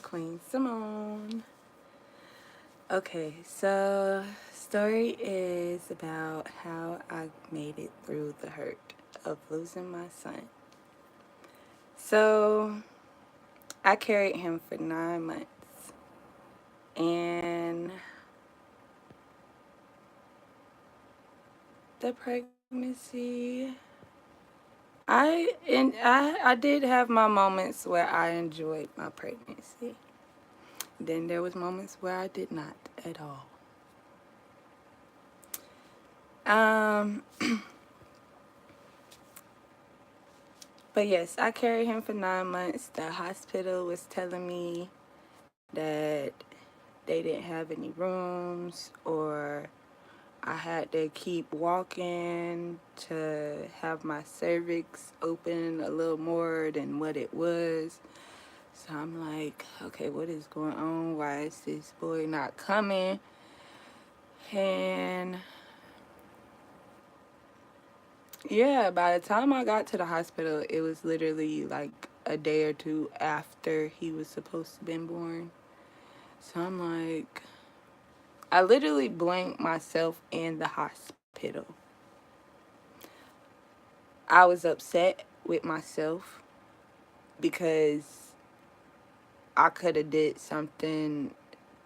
Queen Simone. Okay, so story is about how I made it through the hurt of losing my son. So I carried him for 9 months, and the pregnancy, I did have my moments where I enjoyed my pregnancy. Then there was moments where I did not at all. Um, but yes, I carried him for 9 months. The hospital was telling me that they didn't have any rooms, or I had to keep walking to have my cervix open a little more than what it was. So I'm like, okay, what is going on? Why is this boy not coming? And yeah, by the time I got to the hospital, it was literally like a day or two after he was supposed to have been born. So I'm like, I literally blanked myself in the hospital. I was upset with myself because I could have did something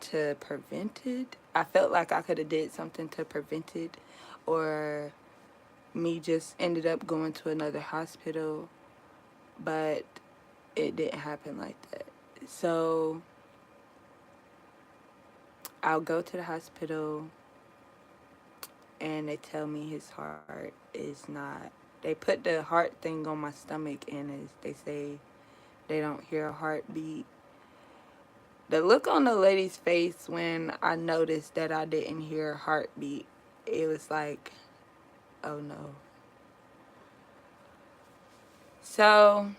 to prevent it. I felt like I could have did something to prevent it, or me just ended up going to another hospital, but it didn't happen like that. So I'll go to the hospital and they tell me his heart is not. They put the heart thing on my stomach, and they say they don't hear a heartbeat. The look on the lady's face when I noticed that I didn't hear a heartbeat, it was like, oh no. So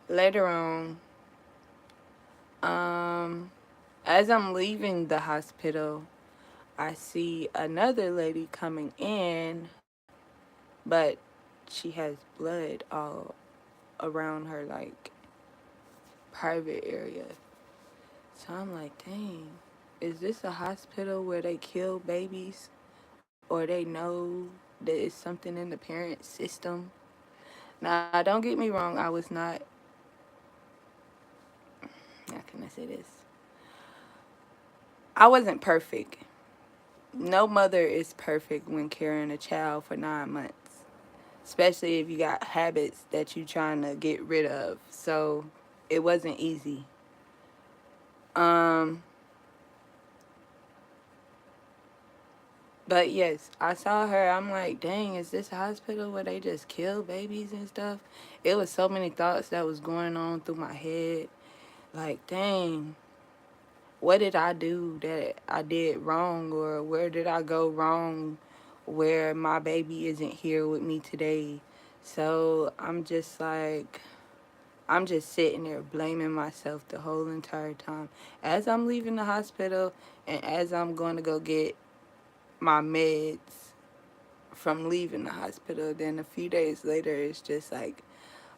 later on, um, as I'm leaving the hospital, I see another lady coming in, but she has blood all around her, like, private area. So I'm like, dang, is this a hospital where they kill babies, or they know that it's something in the parent system? Now, don't get me wrong, I was not, how can I say this? I wasn't perfect. No mother is perfect when carrying a child for 9 months, especially if you got habits that you're trying to get rid of. So it wasn't easy. Um, but yes, I saw her. I'm like, dang, is this a hospital where they just kill babies and stuff? It was so many thoughts that was going on through my head. Like, dang, what did I do that I did wrong, or where did I go wrong where my baby isn't here with me today? So I'm just sitting there blaming myself the whole entire time. As I'm leaving the hospital and as I'm going to go get my meds from leaving the hospital, then a few days later, it's just like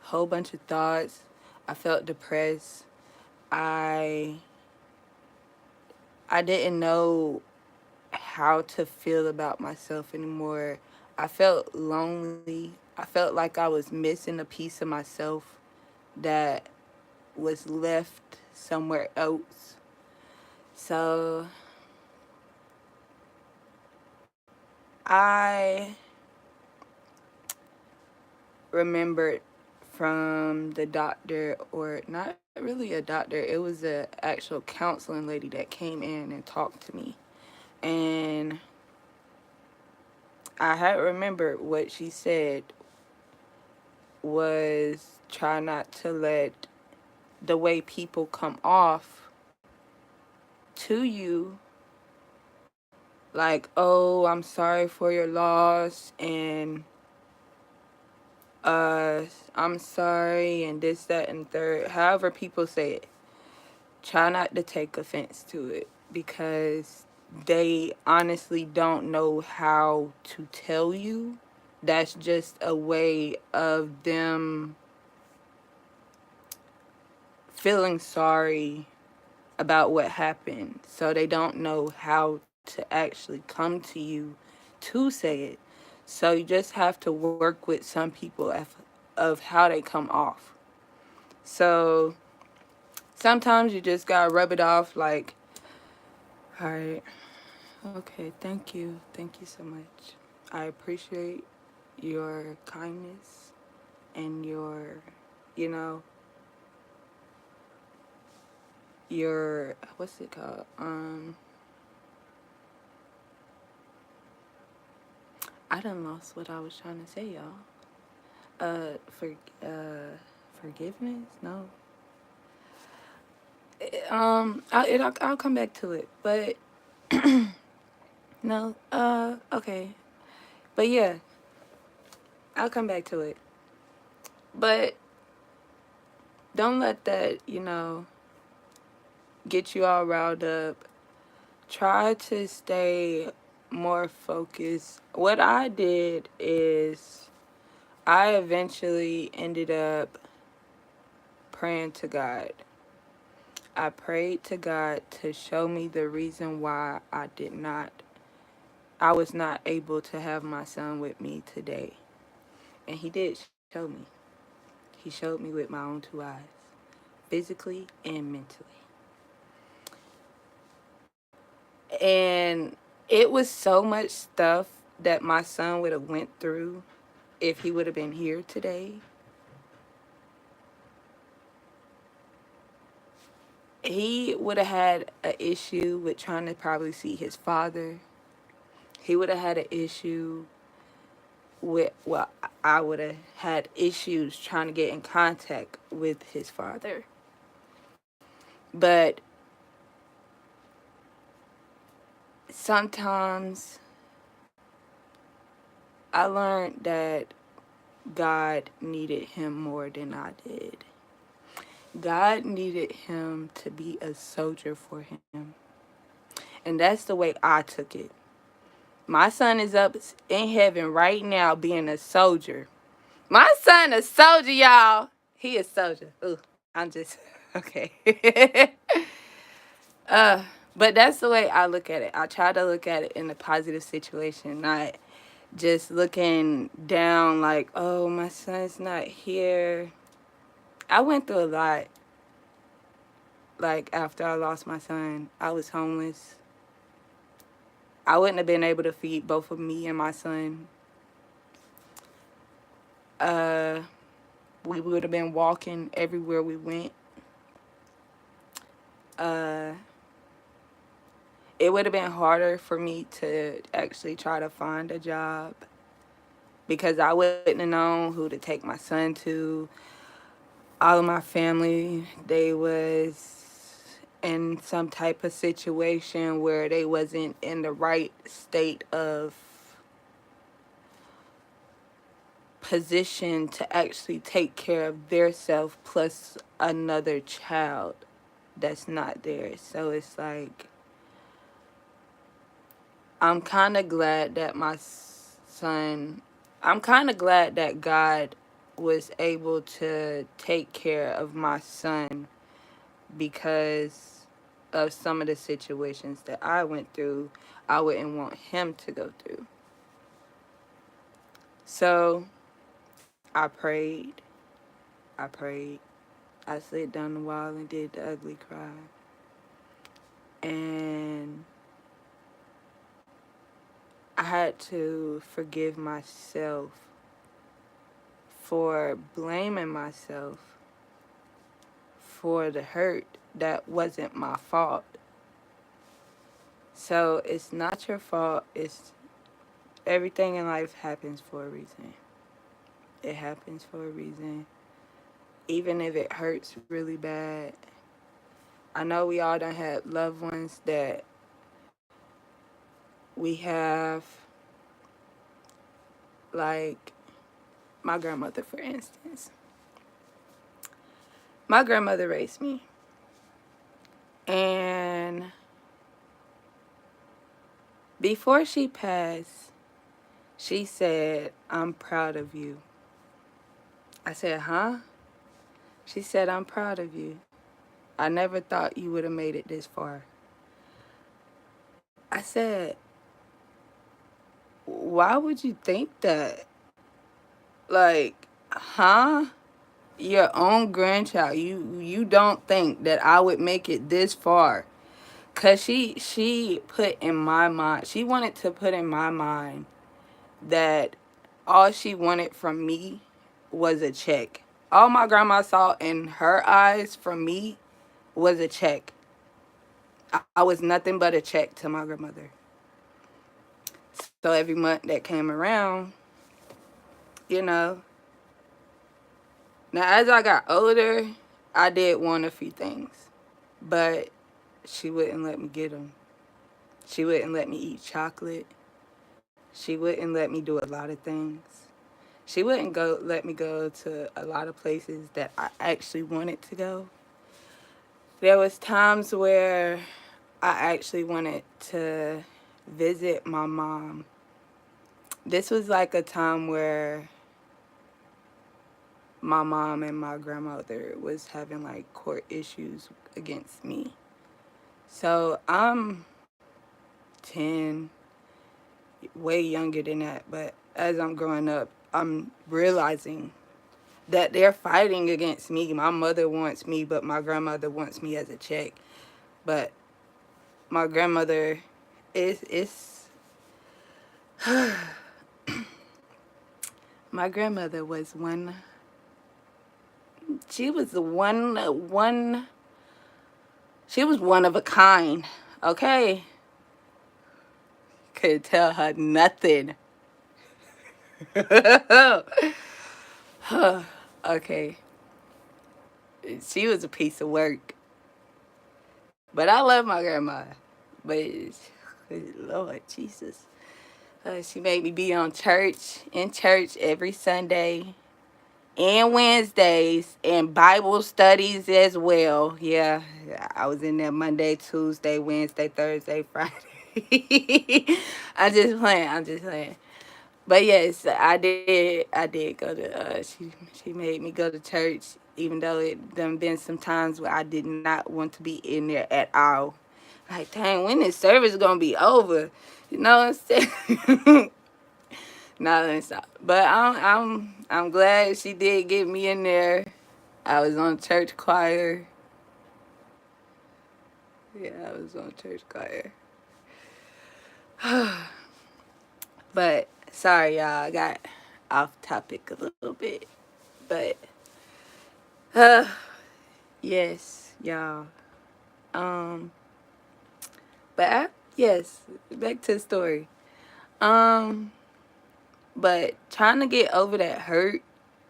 a whole bunch of thoughts. I felt depressed. I I didn't know how to feel about myself anymore. I felt lonely. I felt like I was missing a piece of myself that was left somewhere else. So I remembered from the doctor, or not really a doctor, it was a actual counseling lady that came in and talked to me. And I had remembered what she said was, try not to let the way people come off to you, like, oh, I'm sorry for your loss, and I'm sorry, and this, that, and third. However people say it, try not to take offense to it, because they honestly don't know how to tell you. That's just a way of them feeling sorry about what happened. So they don't know how to actually come to you to say it. So you just have to work with some people of how they come off. So sometimes you just gotta rub it off like, all right, okay, thank you. Thank you so much. I appreciate your kindness and you know, your, what's it called? I done lost what I was trying to say, y'all. For forgiveness? No. I'll come back to it, but no. Okay, but yeah, I'll come back to it. But don't let that, get you all riled up. Try to stay more focused. What I did is I eventually ended up praying to God. I prayed to God to show me the reason why I was not able to have my son with me today. And he did show me. He showed me with my own two eyes, physically and mentally. And it was so much stuff that my son would have went through if he would have been here today. He would have had an issue with trying to probably see his father. He would have had an issue with, well, I would have had issues trying to get in contact with his father. But sometimes I learned that God needed him more than I did. God needed him to be a soldier for him. And that's the way I took it. My son is up in heaven right now being a soldier. My son a soldier, y'all. He a soldier. Ooh, I'm just okay. uh, but that's the way I look at it. I try to look at it in a positive situation, not just looking down like, oh, my son's not here. I went through a lot. Like after I lost my son, I was homeless. I wouldn't have been able to feed both of me and my son. Uh, we would have been walking everywhere we went. Uh, it would have been harder for me to actually try to find a job because I wouldn't have known who to take my son to. All of my family, they was in some type of situation where they wasn't in the right state of position to actually take care of their self plus another child that's not there. So it's like I'm kind of glad that my son, I'm kind of glad that God was able to take care of my son because of some of the situations that I went through. I wouldn't want him to go through. So I prayed. I prayed. I slid down the wall and did the ugly cry. And I had to forgive myself for blaming myself for the hurt that wasn't my fault. So it's not your fault. It's everything in life happens for a reason. It happens for a reason. Even if it hurts really bad. I know we all done had loved ones that we have, like my grandmother, for instance. My grandmother raised me. And before she passed, she said, "I'm proud of you." I said, "Huh?" She said, "I'm proud of you." I never thought you would have made it this far. I said, why would you think that? Like, huh? Your own grandchild. You don't think that I would make it this far. Cause she put in my mind, she wanted to put in my mind that all she wanted from me was a check. All my grandma saw in her eyes from me was a check. I was nothing but a check to my grandmother. So every month that came around, you know. Now as I got older, I did want a few things, but she wouldn't let me get them. She wouldn't let me eat chocolate. She wouldn't let me do a lot of things. She wouldn't go let me go to a lot of places that I actually wanted to go. There was times where I actually wanted to visit my mom. This was like a time where my mom and my grandmother was having like court issues against me. So I'm 10, way younger than that, but as I'm growing up, I'm realizing that they're fighting against me. My mother wants me, but my grandmother wants me as a check. But my grandmother is my grandmother was one. She was the one. She was one of a kind. Okay, couldn't tell her nothing. Okay, she was a piece of work. But I love my grandma. But Lord Jesus. She made me be in church every Sunday and Wednesdays and Bible studies as well. Yeah, I was in there Monday, Tuesday, Wednesday, Thursday, Friday. I'm just playing. But yes, I did go to. She made me go to church, even though it done been some times where I did not want to be in there at all. Like, dang, when this service gonna be over? You know what I'm saying? No, let me stop. But I'm glad she did get me in there. I was on church choir. Yeah, I was on church choir. But sorry, y'all, I got off topic a little bit. But uh, yes, y'all. Um, yes, back to the story. Um, but trying to get over that hurt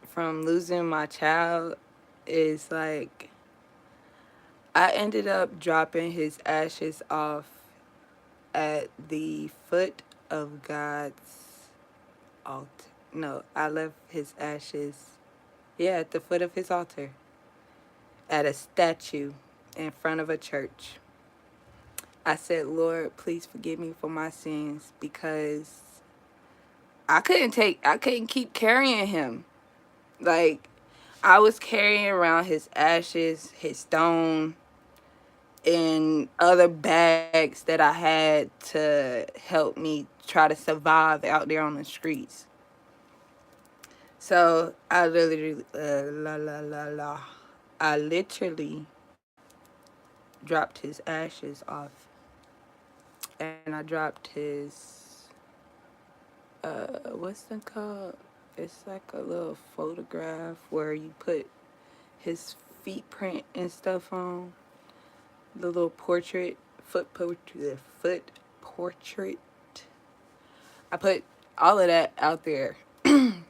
from losing my child is like I ended up dropping his ashes off at the foot of God's altar. No, I left his ashes, yeah, at the foot of his altar, at a statue in front of a church. I said, Lord, please forgive me for my sins because I couldn't keep carrying him. Like, I was carrying around his ashes, his stone, and other bags that I had to help me try to survive out there on the streets. So I literally, I literally dropped his ashes off, and I dropped his, what's that called? It's like a little photograph where you put his feet print and stuff on. The little foot portrait. I put all of that out there in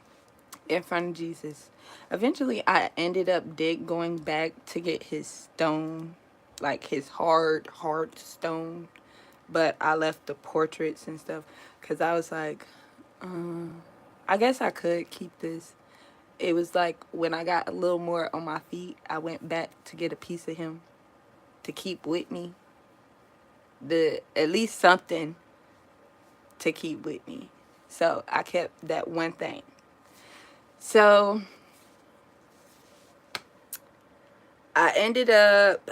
front of Jesus. Eventually, I ended up going back to get his stone, like his hard stone. But I left the portraits and stuff because I was like, I guess I could keep this. It was like when I got a little more on my feet, I went back to get a piece of him to keep with me. At least something to keep with me. So I kept that one thing. So I ended up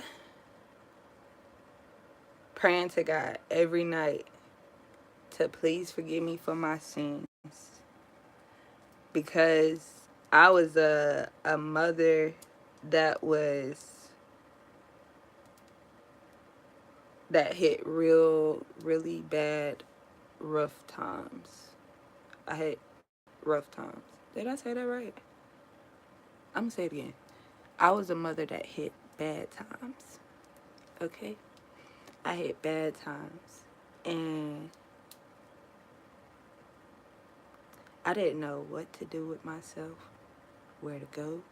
praying to God every night to please forgive me for my sins, because I was a mother that was that hit really bad rough times. I had rough times. Did I say that right? I'm gonna say it again. I was a mother that hit bad times. Okay? I hit bad times. And I didn't know what to do with myself, where to go.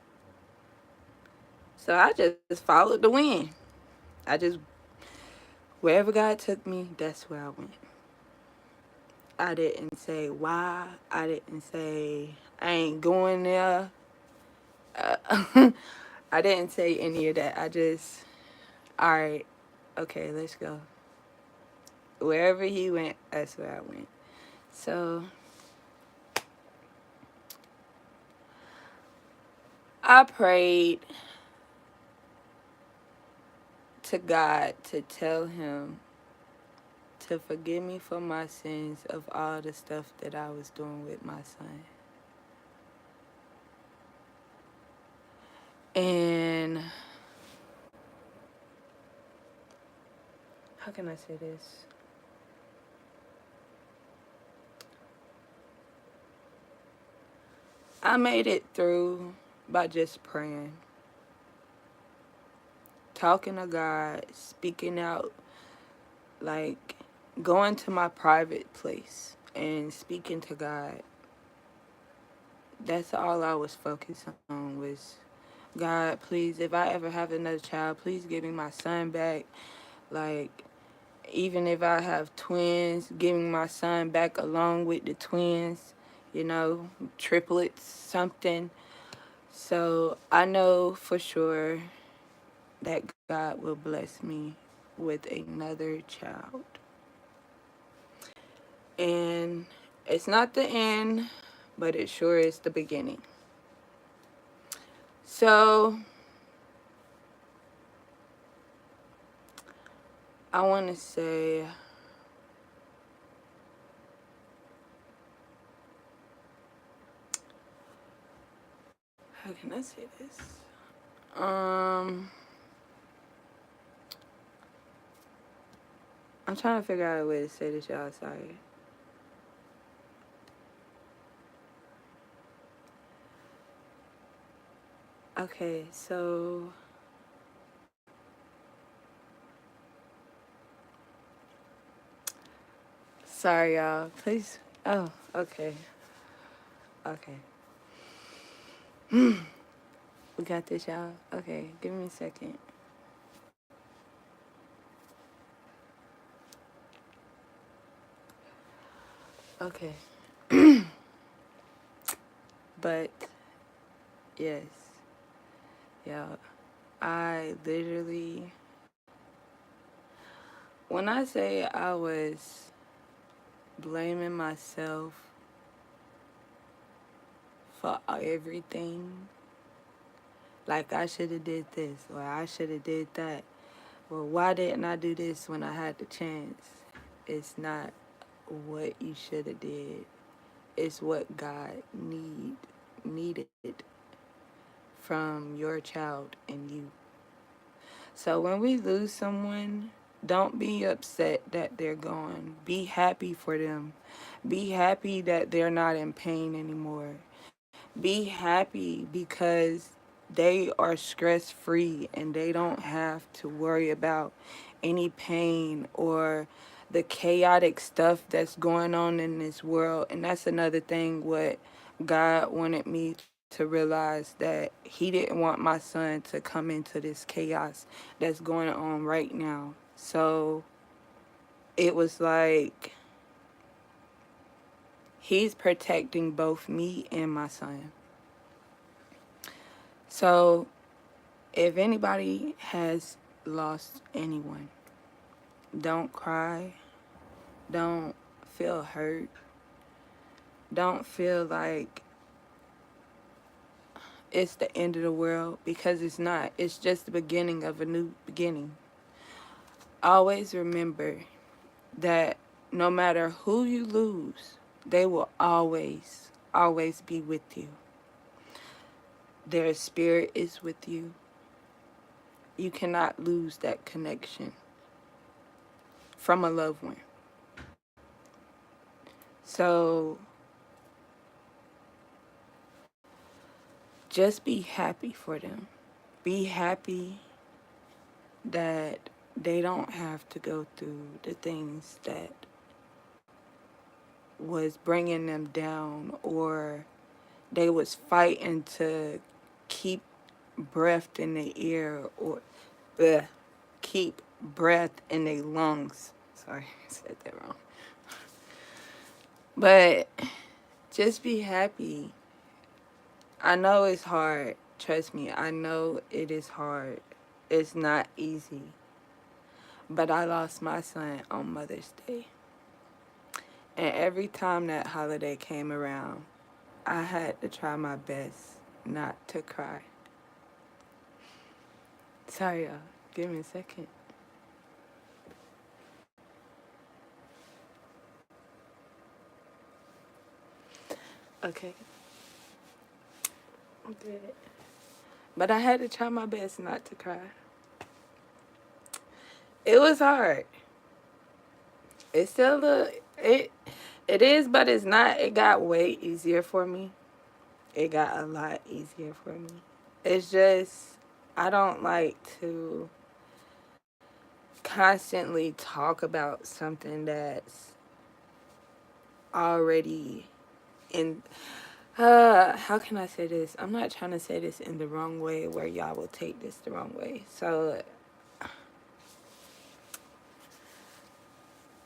So I just followed the wind. I just, wherever God took me, that's where I went. I didn't say why. I didn't say I ain't going there. I didn't say any of that. I just, all right, okay, let's go. Wherever he went, that's where I went. So I prayed to God to tell him to forgive me for my sins of all the stuff that I was doing with my son. And how can I say this? I made it through by just praying, talking to God, speaking out, like going to my private place and speaking to God. That's all I was focused on was, God, please, if I ever have another child, please give me my son back. Like, even if I have twins, giving my son back along with the twins, you know, triplets, something. So I know for sure that God will bless me with another child. And it's not the end, but it sure is the beginning. So I want to say, how can I say this? I'm trying to figure out a way to say this, y'all. Sorry. Okay, so sorry, y'all. Please. Oh, okay. Okay. We got this, y'all. Okay, give me a second. Okay. But, yes. Yeah. I literally, when I say I was blaming myself for everything, like I should have did this or I should have did that. Well, why didn't I do this when I had the chance? It's not what you should have did. It's what God needed from your child and you. So when we lose someone, don't be upset that they're gone. Be happy for them. Be happy that they're not in pain anymore. Be happy because they are stress free and they don't have to worry about any pain or the chaotic stuff that's going on in this world. And that's another thing what God wanted me to realize, that he didn't want my son to come into this chaos that's going on right now. So it was like he's protecting both me and my son. So if anybody has lost anyone, don't cry. Don't feel hurt. Don't feel like it's the end of the world, because it's not. It's just the beginning of a new beginning. always remember that no matter who you lose, they will always, always be with you. Their spirit is with you. You cannot lose that connection from a loved one. So just be happy for them. Be happy that they don't have to go through the things that was bringing them down, or they was fighting to keep breath in their ear, or keep breath in their lungs. Sorry, I said that wrong. But just be happy. I know it's hard. Trust me, I know it is hard. It's not easy. But I lost my son on Mother's Day. And every time that holiday came around, I had to try my best not to cry. Sorry, y'all. Give me a second. Okay. I'm good. But I had to try my best not to cry. It was hard. It's still it is, but it's not. It got way easier for me. It got a lot easier for me. It's just I don't like to constantly talk about something that's already in how can I say this? I'm not trying to say this in the wrong way where y'all will take this the wrong way. So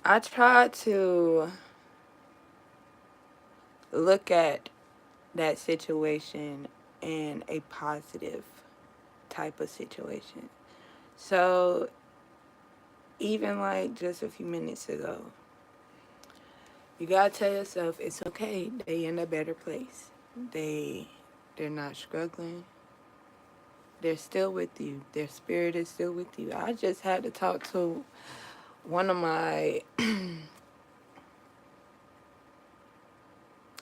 I try to look at that situation in a positive type of situation. So even like just a few minutes ago, you gotta tell yourself it's okay. They in a better place. They're not struggling. They're still with you. Their spirit is still with you. I just had to talk to one of my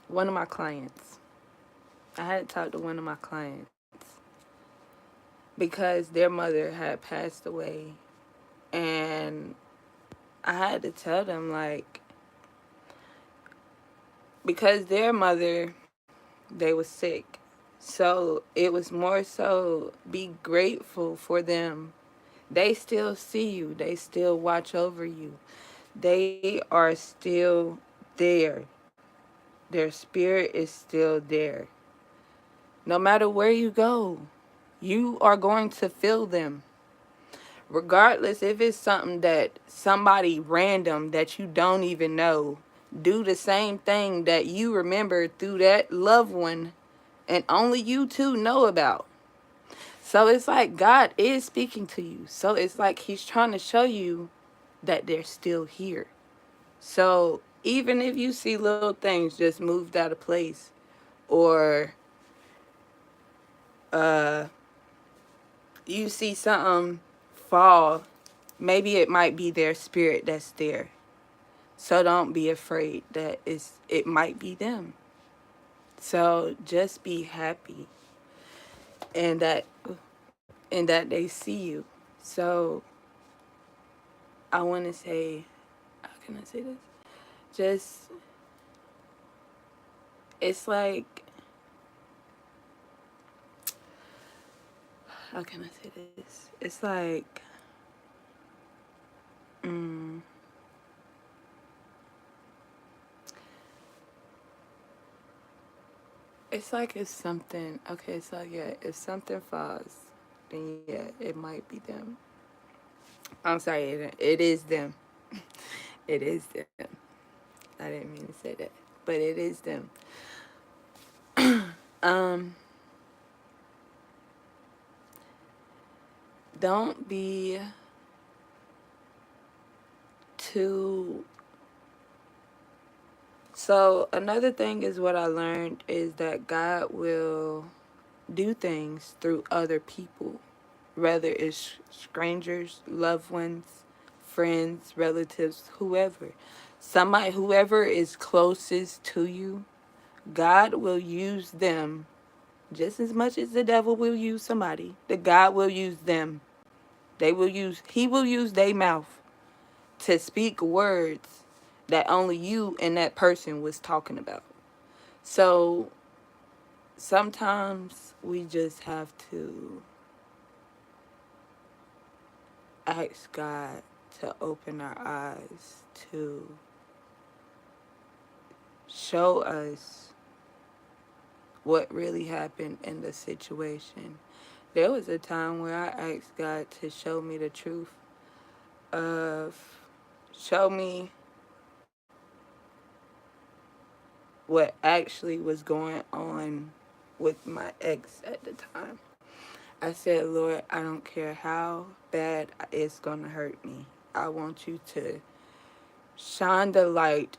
one of my clients. I had to talk to one of my clients because their mother had passed away, and I had to tell them like because their mother, they was sick. So it was more so be grateful for them. They still see you. They still watch over you. They are still there. Their spirit is still there. No matter where you go, you are going to feel them. Regardless if it's something that somebody random that you don't even know do the same thing that you remember through that loved one and only you two know about. So it's like God is speaking to you. So it's like he's trying to show you that they're still here. So even if you see little things just moved out of place, or uh you see something fall, maybe it might be their spirit that's there. So don't be afraid that it might be them. So just be happy and that they see you. So I want to say, how can I say this? Just it's like, how can I say this? It's like mm, it's like if something, okay, so yeah, if something falls, then yeah, it might be them. I'm sorry, it is them. It is them. I didn't mean to say that, but it is them. Um, don't be too. So another thing is what I learned is that God will do things through other people, whether it's strangers, loved ones, friends, relatives, whoever. Somebody, whoever is closest to you, God will use them just as much as the devil will use somebody. The God will use them. He will use their mouth to speak words that only you and that person was talking about. So sometimes we just have to ask God to open our eyes, to show us what really happened in the situation. There was a time where I asked God to show me the truth of, show me what actually was going on with my ex at the time. I said, Lord, I don't care how bad it's going to hurt me. I want you to shine the light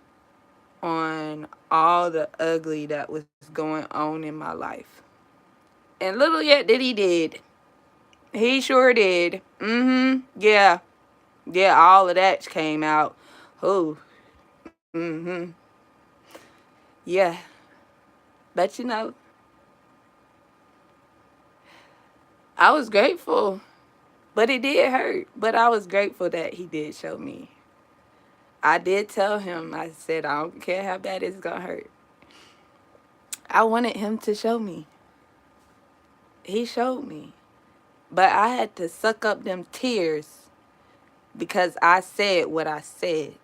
on all the ugly that was going on in my life. And little yet did he did. He sure did. Yeah. Yeah, all of that came out. Oh. Yeah. But you know, I was grateful. But it did hurt. But I was grateful that he did show me. I did tell him, I said, I don't care how bad it's going to hurt. I wanted him to show me. He showed me. But I had to suck up them tears because I said what I said.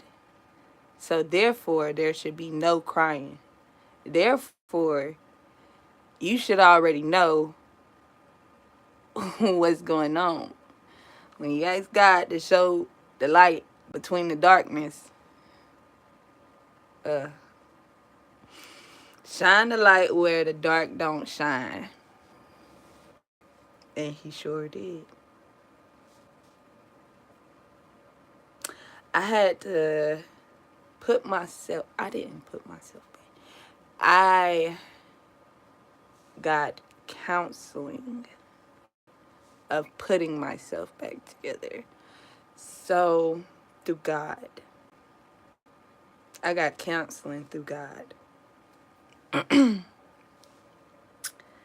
So therefore, there should be no crying. Therefore, you should already know what's going on. When you ask God to show the light between the darkness, shine the light where the dark don't shine. And he sure did. I had to I didn't put myself back. I got counseling of putting myself back together. So, through God. I got counseling through God.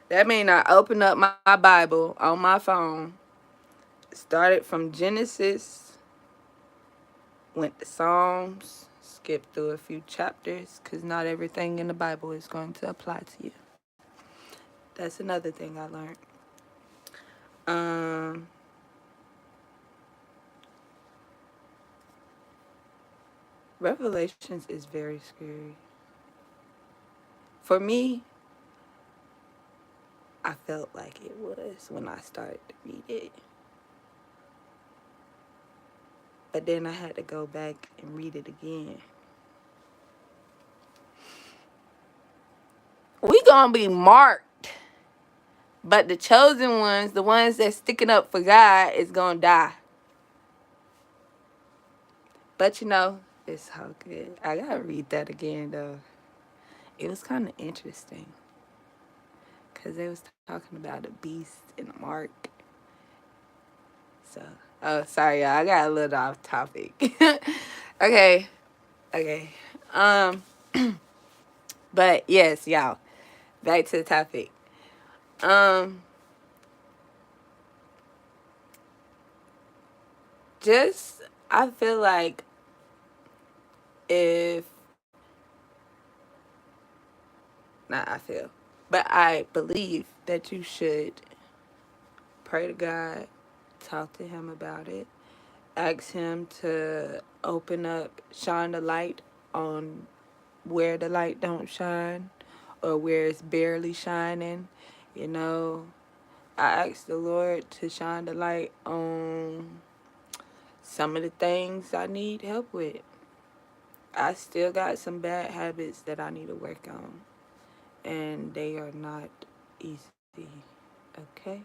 That means I opened up my Bible on my phone, started from Genesis, went to Psalms, skipped through a few chapters, because not everything in the Bible is going to apply to you. That's another thing I learned. Revelations is very scary. For me, I felt like it was when I started to read it. But then I had to go back and read it again. We gonna be marked. But the chosen ones, the ones that's sticking up for God, is gonna die. But you know, it's all good. I gotta read that again though. It was kind of interesting. Because they was talking about a beast and a mark. So, oh, sorry, y'all. I got a little off topic. Okay. But yes, y'all. Back to the topic. Just, I feel like if, not I feel, but I believe that you should pray to God, talk to him about it, ask him to open up, shine the light on where the light don't shine or where it's barely shining. You know, I asked the Lord to shine the light on some of the things I need help with. I still got some bad habits that I need to work on, and they are not easy. Okay?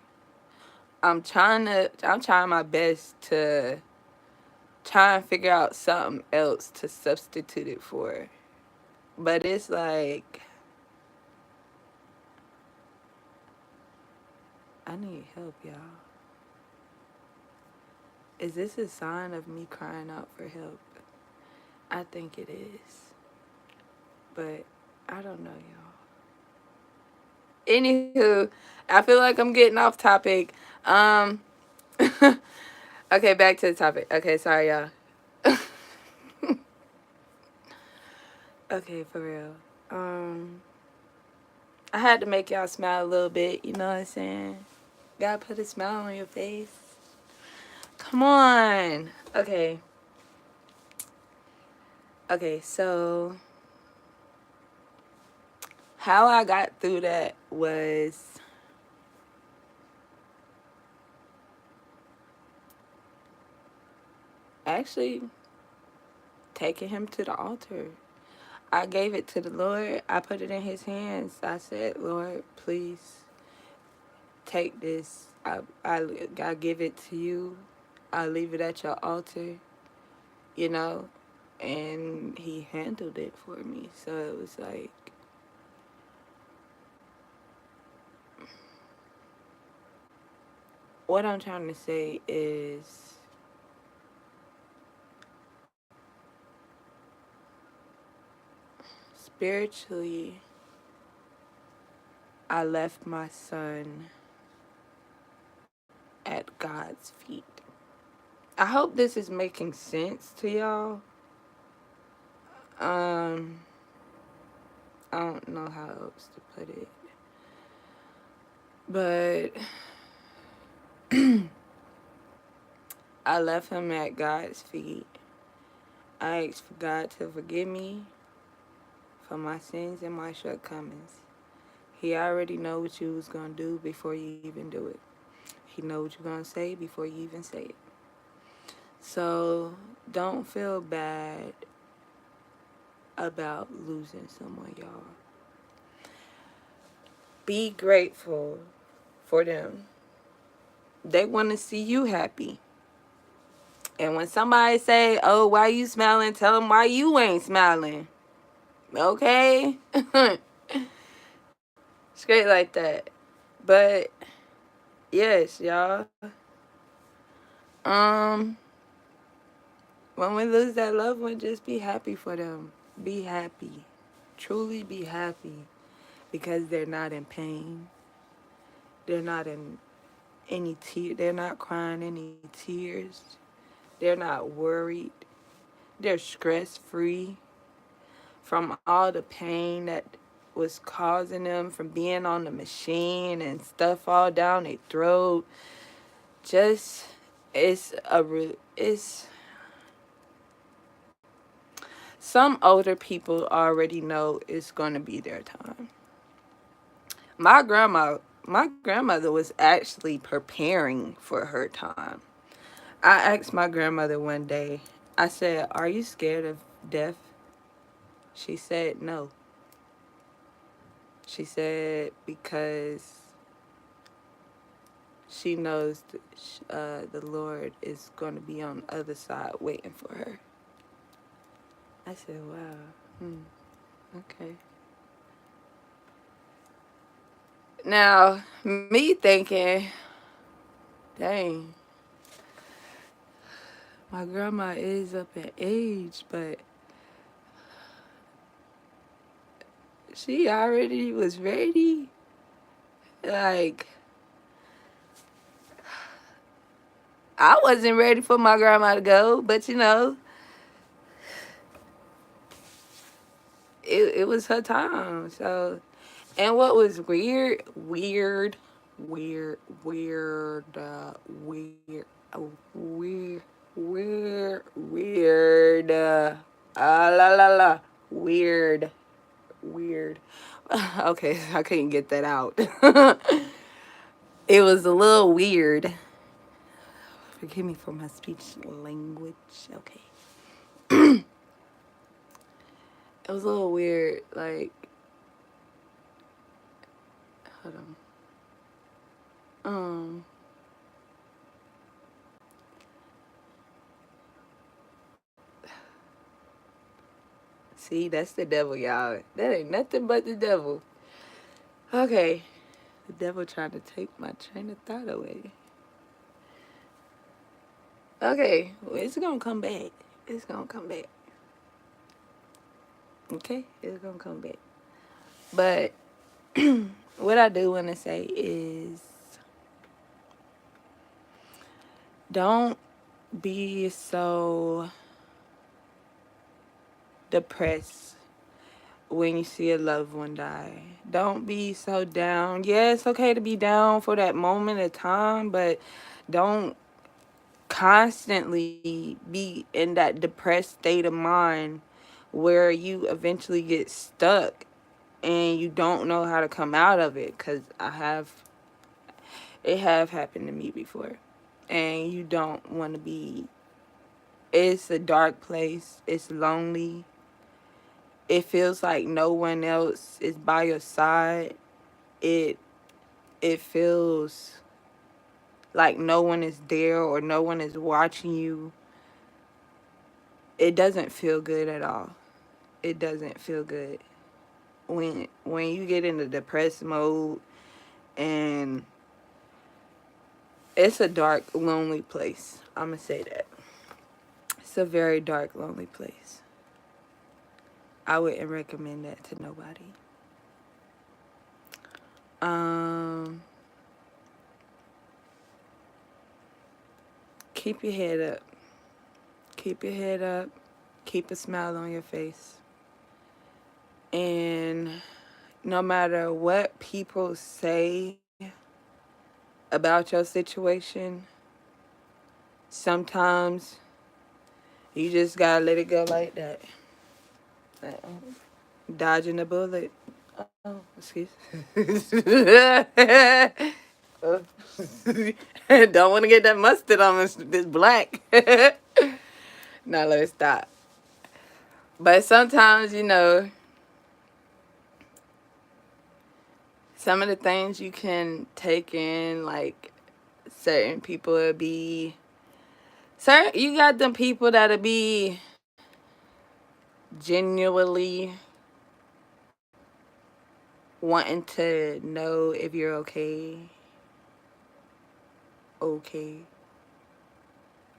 I'm trying my best to try and figure out something else to substitute it for. But it's like, I need help, y'all. Is this a sign of me crying out for help? I think it is. But I don't know, y'all. Anywho, I feel like I'm getting off topic. Okay, back to the topic. Okay, sorry, y'all. Okay, for real. I had to make y'all smile a little bit, you know what I'm saying? Gotta put a smile on your face. Come on. Okay. Okay, so how I got through that was actually taking him to the altar. I gave it to the Lord. I put it in his hands. I said, Lord, please take this. I give it to you. I leave it at your altar, you know? And he handled it for me. So it was like, what I'm trying to say is spiritually, I left my son at God's feet. I hope this is making sense to y'all. Um, I don't know how else to put it. But I left him at God's feet. I asked for God to forgive me for my sins and my shortcomings. He already know what you was going to do before you even do it. He know what you're going to say before you even say it. So don't feel bad about losing someone, y'all. Be grateful for them. They want to see you happy. And when somebody say, oh, why you smiling? Tell them why you ain't smiling. Okay? Straight like that. But, yes, y'all. When we lose that loved one, just be happy for them. Be happy. Truly be happy. Because they're not in pain. They're not in any tears. They're not crying any tears. They're not worried. They're stress-free from all the pain that was causing them from being on the machine and stuff all down their throat. Just, it's some older people already know it's going to be their time. My grandmother was actually preparing for her time. I asked my grandmother one day, I said, are you scared of death? She said no. She said because she knows the Lord is going to be on the other side waiting for her. I said, wow. Okay. Now, me thinking, dang, my grandma is up in age, but she already was ready. Like, I wasn't ready for my grandma to go, but you know, it was her time. So, and what was weird, weird, weird, weird, weird, weird, weird, weird, la la la, weird, weird. Okay, I couldn't get that out. It was a little weird. Forgive me for my speech language. Okay. It was a little weird, like, hold on. See, that's the devil, y'all. That ain't nothing but the devil. Okay. The devil trying to take my train of thought away. Okay, well, it's gonna come back. It's gonna come back. Okay, it's gonna come back. But what I do want to say is don't be so depressed when you see a loved one die. Don't be so down. Yeah, it's okay to be down for that moment of time, but don't constantly be in that depressed state of mind where you eventually get stuck and you don't know how to come out of it, because it have happened to me before. And you don't want to be, it's a dark place, it's lonely, it feels like no one else is by your side. It it feels like no one is there or no one is watching you. It doesn't feel good at all. It doesn't feel good when you get in the depressed mode. And it's a dark, lonely place. I'm gonna say that. It's a very dark, lonely place. I wouldn't recommend that to nobody. Um, keep your head up. Keep your head up. Keep a smile on your face. And no matter what people say about your situation, sometimes you just gotta let it go like that. Dodging a bullet. Oh, excuse. Oh. Don't want to get that mustard on this black. Now let's stop. But sometimes, some of the things you can take in, like certain people will be, you got them people that'll be genuinely wanting to know if you're okay. Okay.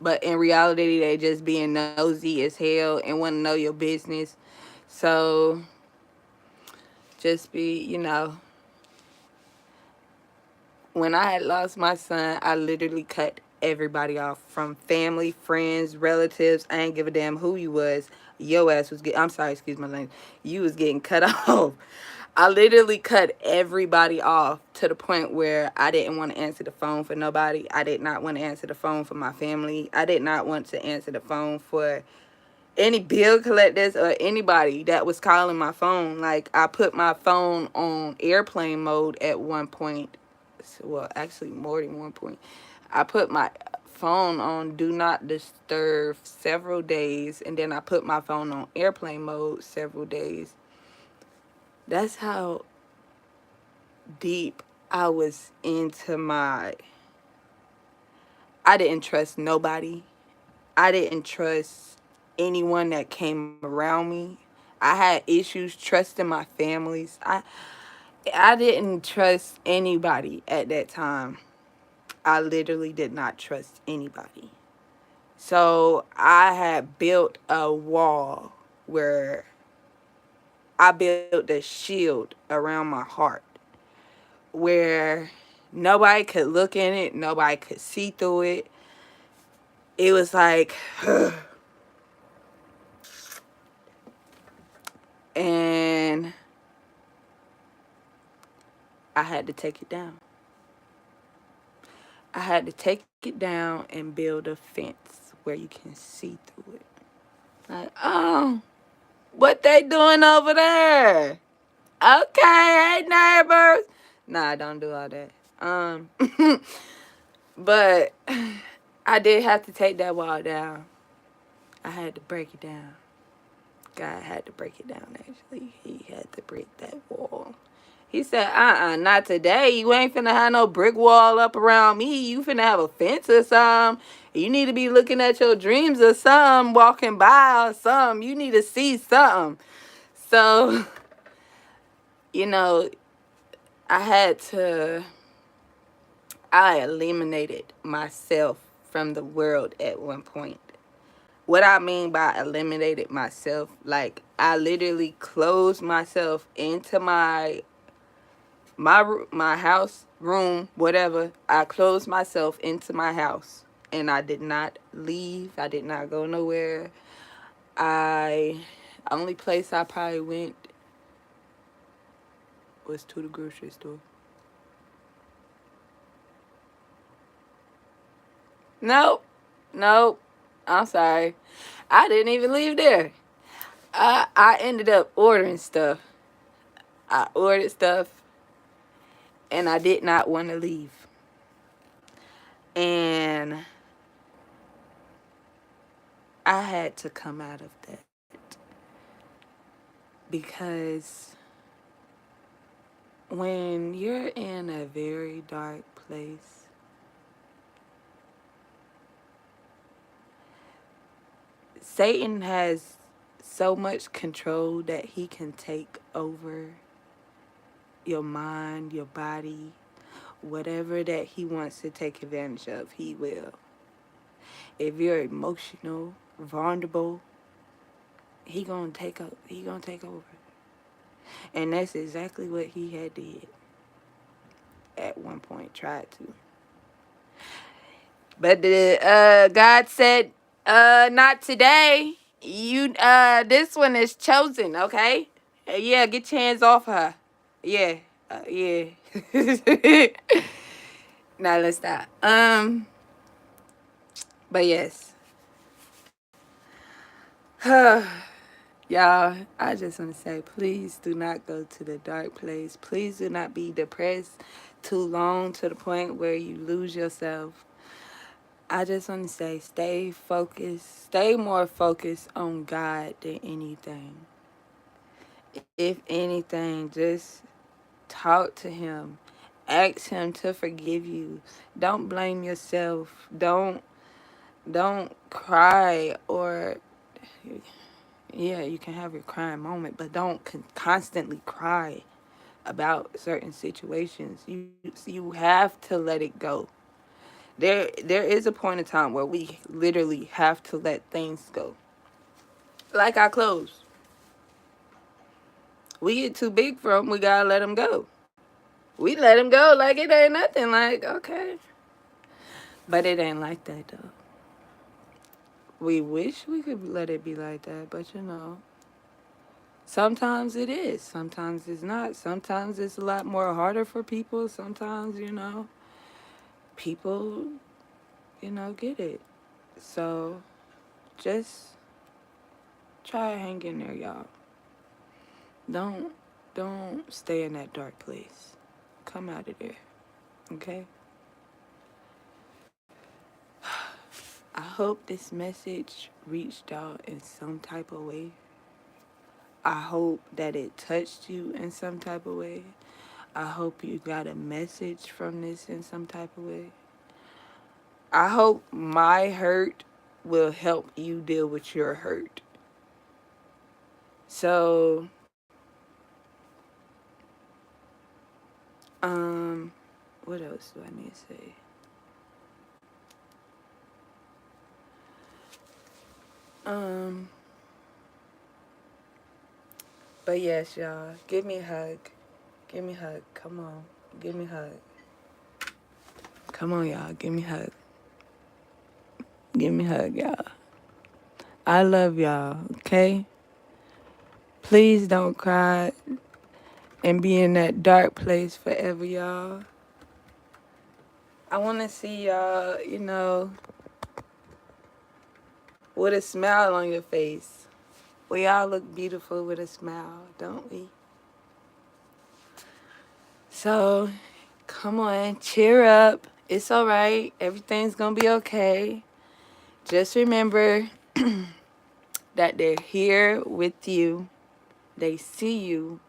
But in reality, they just being nosy as hell and want to know your business. So just be, when I had lost my son, I literally cut everybody off, from family, friends, relatives. I ain't give a damn who you was. Your ass was getting, I'm sorry, excuse my language. You was getting cut off. I literally cut everybody off to the point where I didn't want to answer the phone for nobody. I did not want to answer the phone for my family. I did not want to answer the phone for any bill collectors or anybody that was calling my phone. Like, I put my phone on airplane mode at one point. Well, actually more than one point. I put my phone on do not disturb several days, and then I put my phone on airplane mode several days. That's how deep I was into I didn't trust nobody. I didn't trust anyone that came around me. I had issues trusting my families. I didn't trust anybody at that time. I literally did not trust anybody. So I had built a wall where I built a shield around my heart where nobody could look in it, nobody could see through it. It was like, and I had to take it down. I had to take it down and build a fence where you can see through it. Like, oh, what they doing over there? Okay, hey neighbors. Nah, I don't do all that. But I did have to take that wall down. I had to break it down. God had to break it down, actually. He had to break that wall. He said, not today. You ain't finna have no brick wall up around me. You finna have a fence or something. You need to be looking at your dreams or something, walking by or something. You need to see something. So, you know, I eliminated myself from the world at one point. What I mean by eliminated myself, like I literally closed myself into my house room, whatever. I closed myself into my house, and I did not leave. I did not go nowhere. I only place I probably went was to the grocery store. Nope. Nope. I'm sorry. I didn't even leave there. I ended up ordering stuff. I ordered stuff, and I did not want to leave. And I had to come out of that because when you're in a very dark place, Satan has so much control that he can take over your mind, your body, whatever that he wants to take advantage of, he will. If you're emotional, vulnerable, he gonna take up. He gonna take over, and that's exactly what he had did at one point. Tried to, but God said, not today. You this one is chosen. Okay, yeah, get your hands off her. Yeah, yeah. Now let's stop. But yes. Y'all, I just want to say, please do not go to the dark place. Please do not be depressed too long to the point where you lose yourself. I just want to say, stay focused. Stay more focused on God than anything. If anything, just talk to Him. Ask Him to forgive you. Don't blame yourself. Don't cry, or yeah, you can have your crying moment, but don't constantly cry about certain situations. You have to let it go. There is a point in time where we literally have to let things go. Like our clothes. We get too big for them, we gotta let them go. We let them go like it ain't nothing. Like, okay. But it ain't like that, though. We wish we could let it be like that, but sometimes it is. Sometimes it's not. Sometimes it's a lot more harder for people. Sometimes, people, get it. So just try to hang in there, y'all. Don't don't stay in that dark place. Come out of there. Okay? I hope this message reached out in some type of way. I hope that it touched you in some type of way. I hope you got a message from this in some type of way. I hope my hurt will help you deal with your hurt. So, what else do I need to say? But yes, y'all, give me a hug. Give me a hug. Come on. Give me a hug. Come on, y'all. Give me a hug. Give me a hug, y'all. I love y'all, okay? Please don't cry and be in that dark place forever, y'all. I want to see y'all, with a smile on your face. We all look beautiful with a smile, don't we? So, come on, cheer up. It's all right. Everything's going to be okay. Just remember that they're here with you. They see you,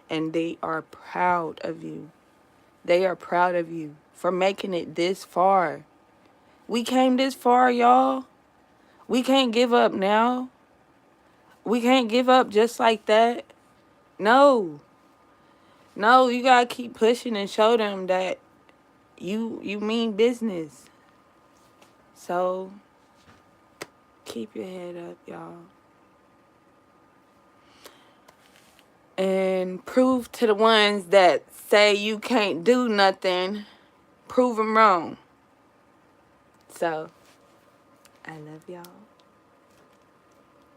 and they are proud of you. They are proud of you for making it this far. We came this far, y'all. We can't give up now. We can't give up just like that. No. No, you gotta keep pushing and show them that you mean business. So keep your head up, y'all. And prove to the ones that say you can't do nothing, prove them wrong. So, I love y'all.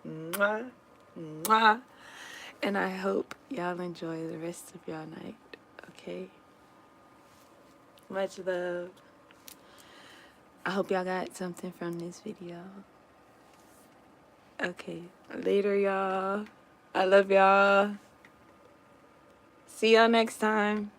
Mwah, mwah. And I hope y'all enjoy the rest of y'all night. Okay? Much love. I hope y'all got something from this video. Okay. Later, y'all. I love y'all. See y'all next time.